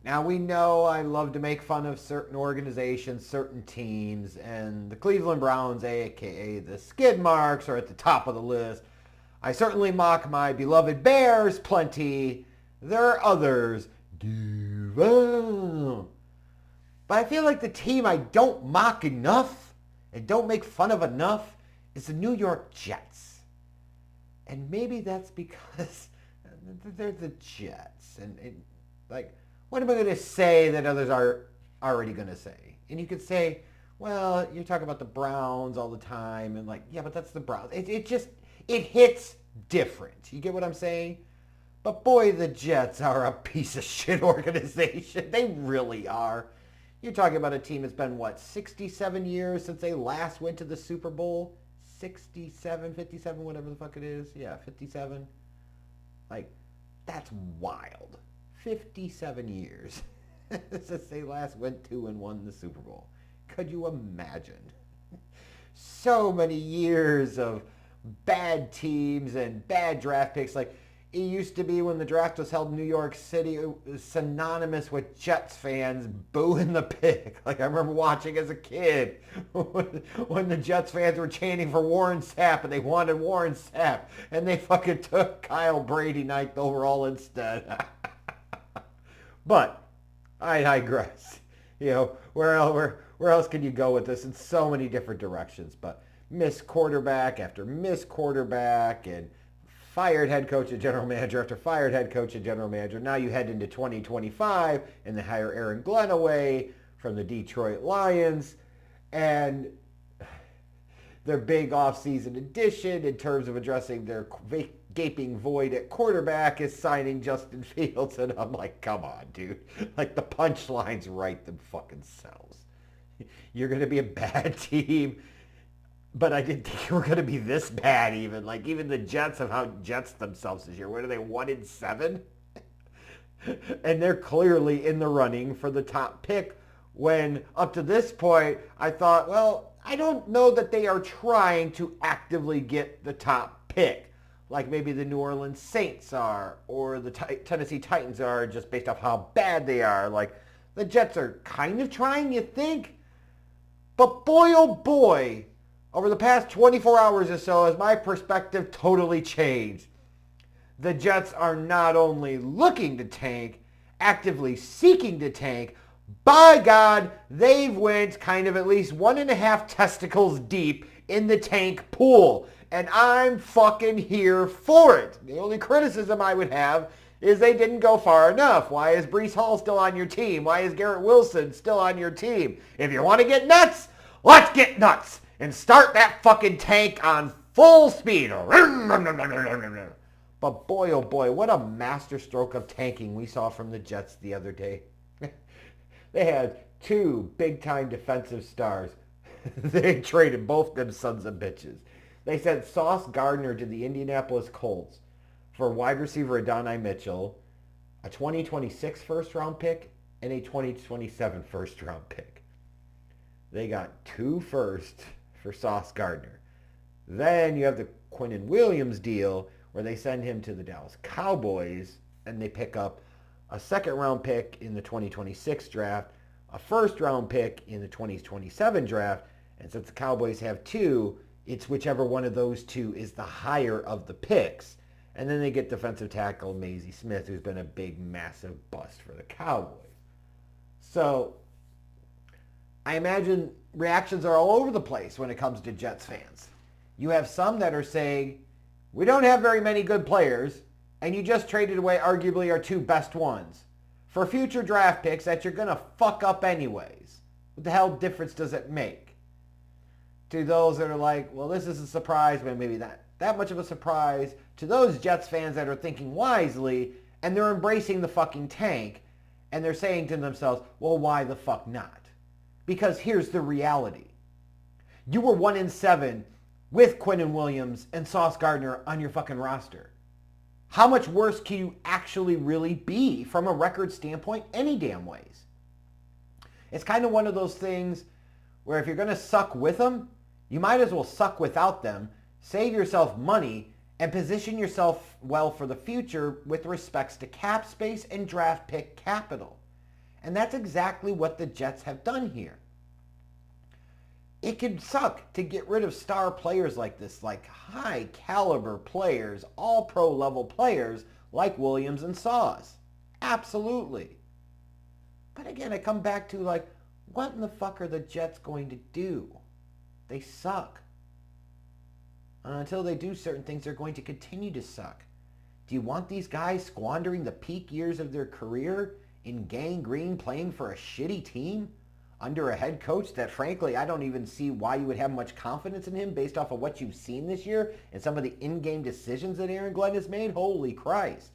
Now we know I love to make fun of certain organizations, certain teams, and the Cleveland Browns, aka the skid marks, are at the top of the list. I certainly mock my beloved Bears plenty. There are others. Duval. But I feel like the team I don't mock enough and don't make fun of enough is the New York Jets. And maybe that's because they're the Jets. And like, what am I going to say that others are already going to say? And you could say, well, you're talking about the Browns all the time. And like, yeah, but that's the Browns. It hits different. You get what I'm saying? But boy, the Jets are a piece of shit organization. They really are. You're talking about a team that's been, 67 years since they last went to the Super Bowl? 67, 57, whatever the fuck it is. Yeah, 57. Like, that's wild. 57 years since they last went to and won the Super Bowl. Could you imagine? So many years of bad teams and bad draft picks. Like, it used to be when the draft was held in New York City, it was synonymous with Jets fans booing the pick. Like, I remember watching as a kid when the Jets fans were chanting for Warren Sapp and they wanted Warren Sapp and they fucking took Kyle Brady ninth overall instead. But I digress. Where else can you go with this in so many different directions? But missed quarterback after missed quarterback and fired head coach and general manager after fired head coach and general manager. Now you head into 2025 and they hire Aaron Glenn away from the Detroit Lions. And their big offseason addition in terms of addressing their gaping void at quarterback is signing Justin Fields. And I'm like, come on, dude. Like, the punchlines write them fucking selves. You're going to be a bad team. But I didn't think you were going to be this bad even. Like, even the Jets have out-Jets themselves this year. What are they, 1-7? And they're clearly in the running for the top pick when, up to this point, I thought, well, I don't know that they are trying to actively get the top pick. Like maybe the New Orleans Saints are or the Tennessee Titans are, just based off how bad they are. Like, the Jets are kind of trying, you think? But boy, oh boy, over the past 24 hours or so has my perspective totally changed. The Jets are not only looking to tank, actively seeking to tank. By God, they've went kind of at least 1.5 testicles deep in the tank pool. And I'm fucking here for it. The only criticism I would have is they didn't go far enough. Why is Breece Hall still on your team? Why is Garrett Wilson still on your team? If you want to get nuts, let's get nuts and start that fucking tank on full speed. But boy, oh boy, what a masterstroke of tanking we saw from the Jets the other day. They had 2 big-time defensive stars. They traded both them sons of bitches. They sent Sauce Gardner to the Indianapolis Colts for wide receiver Adonai Mitchell, a 2026 first-round pick, and a 2027 first-round pick. They got 2 firsts for Sauce Gardner. Then you have the Quinnen Williams deal where they send him to the Dallas Cowboys and they pick up a second-round pick in the 2026 draft, a first-round pick in the 2027 draft, and since the Cowboys have 2, it's whichever one of those 2 is the higher of the picks. And then they get defensive tackle Maisie Smith, who's been a big, massive bust for the Cowboys. So I imagine reactions are all over the place when it comes to Jets fans. You have some that are saying, we don't have very many good players, and you just traded away arguably our 2 best ones for future draft picks that you're going to fuck up anyways. What the hell difference does it make? To those that are like, well, this is a surprise, but maybe not that much of a surprise. To those Jets fans that are thinking wisely, and they're embracing the fucking tank, and they're saying to themselves, well, why the fuck not? Because here's the reality. You were 1-7 with Quinnen Williams and Sauce Gardner on your fucking roster. How much worse can you actually really be from a record standpoint any damn ways? It's kind of one of those things where if you're going to suck with them, you might as well suck without them, save yourself money, and position yourself well for the future with respects to cap space and draft pick capital. And that's exactly what the Jets have done here. It can suck to get rid of star players like this, like high caliber players, all pro level players like Williams and Sauce. Absolutely. But again, I come back to like, what in the fuck are the Jets going to do? They suck. And until they do certain things, they're going to continue to suck. Do you want these guys squandering the peak years of their career in gangrene playing for a shitty team under a head coach that frankly I don't even see why you would have much confidence in him based off of what you've seen this year and some of the in-game decisions that Aaron Glenn has made? Holy Christ.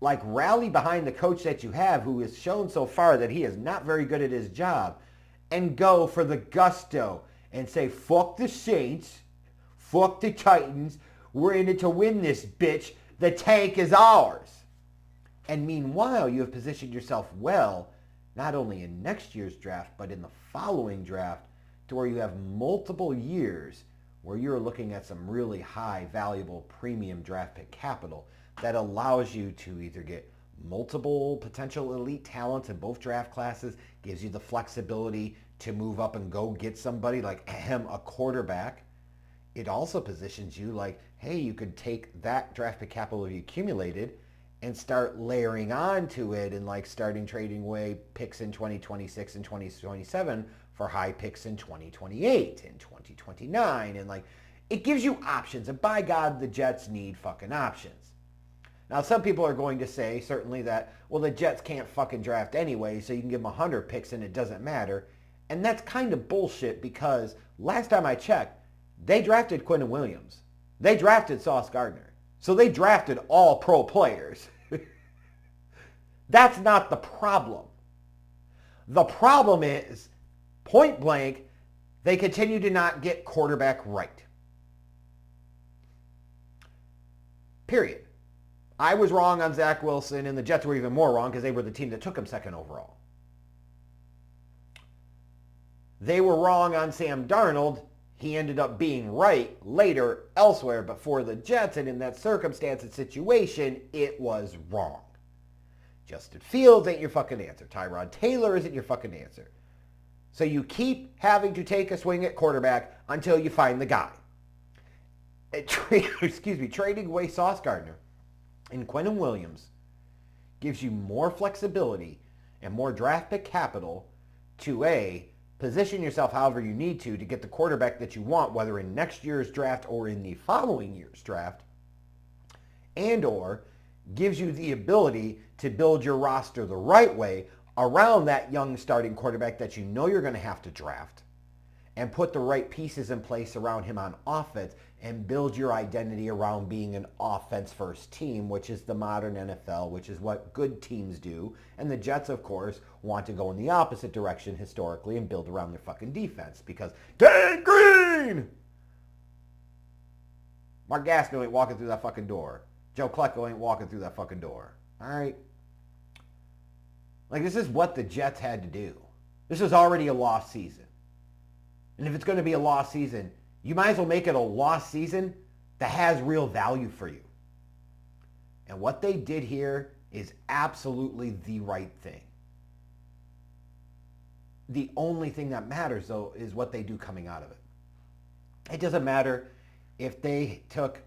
Like, rally behind the coach that you have who has shown so far that he is not very good at his job and go for the gusto and say, fuck the Saints, fuck the Titans, we're in it to win this bitch, the tank is ours. And meanwhile, you have positioned yourself well, not only in next year's draft, but in the following draft, to where you have multiple years where you're looking at some really high, valuable premium draft pick capital that allows you to either get multiple potential elite talents in both draft classes, gives you the flexibility to move up and go get somebody like a quarterback. It also positions you like, hey, you could take that draft pick capital you accumulated and start layering onto it and like starting trading away picks in 2026 and 2027 for high picks in 2028 and 2029. And like, it gives you options. And by God, the Jets need fucking options. Now, some people are going to say, certainly, that, well, the Jets can't fucking draft anyway, so you can give them 100 picks and it doesn't matter. And that's kind of bullshit because last time I checked, they drafted Quinnen Williams. They drafted Sauce Gardner. So they drafted all pro players. That's not the problem. The problem is, point blank, they continue to not get quarterback right. Period. I was wrong on Zach Wilson, and the Jets were even more wrong because they were the team that took him second overall. They were wrong on Sam Darnold. He ended up being right later elsewhere, but for the Jets and in that circumstance and situation, it was wrong. Justin Fields ain't your fucking answer. Tyrod Taylor isn't your fucking answer. So you keep having to take a swing at quarterback until you find the guy. Trading away Sauce Gardner and Quinnen Williams gives you more flexibility and more draft pick capital to position yourself however you need to get the quarterback that you want, whether in next year's draft or in the following year's draft, and or gives you the ability to build your roster the right way around that young starting quarterback that you know you're going to have to draft and put the right pieces in place around him on offense and build your identity around being an offense-first team, which is the modern NFL, which is what good teams do. And the Jets, of course, want to go in the opposite direction historically and build around their fucking defense because Dan Green! Mark Gastineau ain't walking through that fucking door. Joe Klecko ain't walking through that fucking door. All right? Like, this is what the Jets had to do. This is already a lost season. And if it's going to be a lost season, you might as well make it a lost season that has real value for you. And what they did here is absolutely the right thing. The only thing that matters, though, is what they do coming out of it. It doesn't matter if they took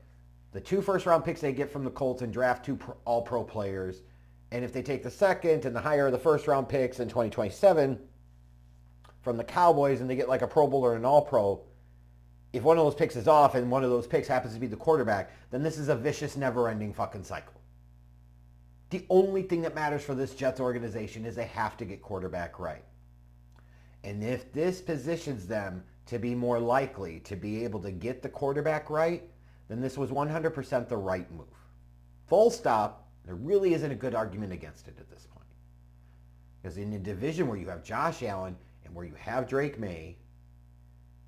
the 2 first-round picks they get from the Colts and draft 2 all-pro players, and if they take the second and the higher of the first-round picks in 2027 from the Cowboys and they get like a Pro Bowl or an all-pro, if one of those picks is off and one of those picks happens to be the quarterback, then this is a vicious, never-ending fucking cycle. The only thing that matters for this Jets organization is they have to get quarterback right. And if this positions them to be more likely to be able to get the quarterback right, then this was 100% the right move. Full stop. There really isn't a good argument against it at this point. Because in a division where you have Josh Allen and where you have Drake May,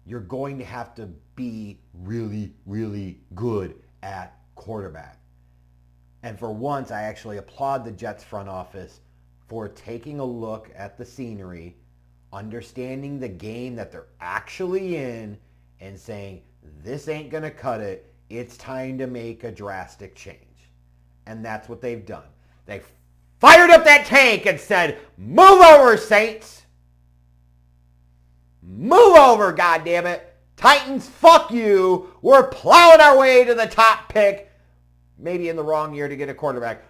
you're going to have to be really, really good at quarterback. And for once, I actually applaud the Jets front office for taking a look at the scenery, understanding the game that they're actually in, and saying, this ain't going to cut it. It's time to make a drastic change. And that's what they've done. They fired up that tank and said, move over, Saints. Move over, goddammit. Titans, fuck you. We're plowing our way to the top pick. Maybe in the wrong year to get a quarterback.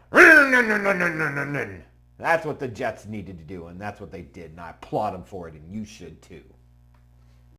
That's what the Jets needed to do, and that's what they did, and I applaud them for it, and you should too.